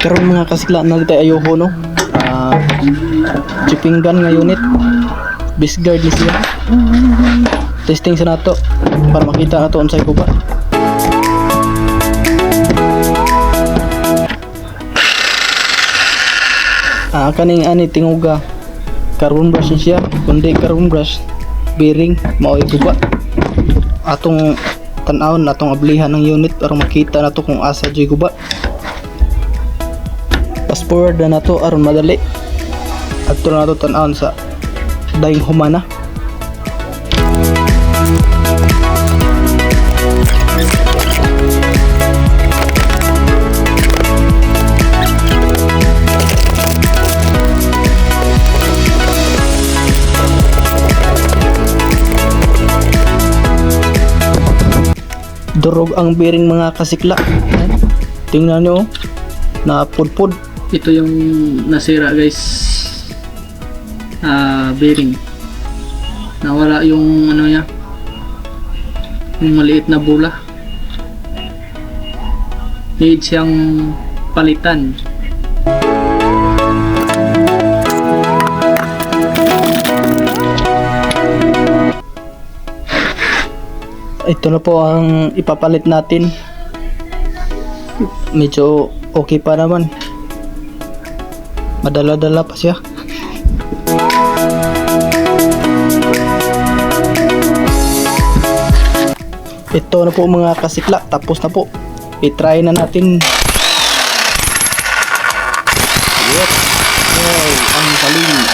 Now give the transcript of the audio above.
karon mga kasikla na tayo ayoko no. Chipping gun nga unit. Beast guard ni siya. Testing sa nato para makita nato unsay guba. Kaning ani tinguga carbon brush siya, kundi carbon brush bearing mao guba. Atong tan-awon natong ablihan ng unit para makita nato kung asa jay guba. Fast forward na nato aron madali. Adto na nato tan-awon sa daing humana. Durog ang bearing mga kasikla. Tingnan nyo, napudpud. Ito yung nasira guys. Bearing. Nawala yung ano niya. Yung maliit na bula. Need siyang palitan. Ito na po ang ipapalit natin. Medyo okay pa naman. Madala-dala pa siya. Ito na po mga kasikla. Tapos na po. I-try na natin. Yep. Wow, ang galing.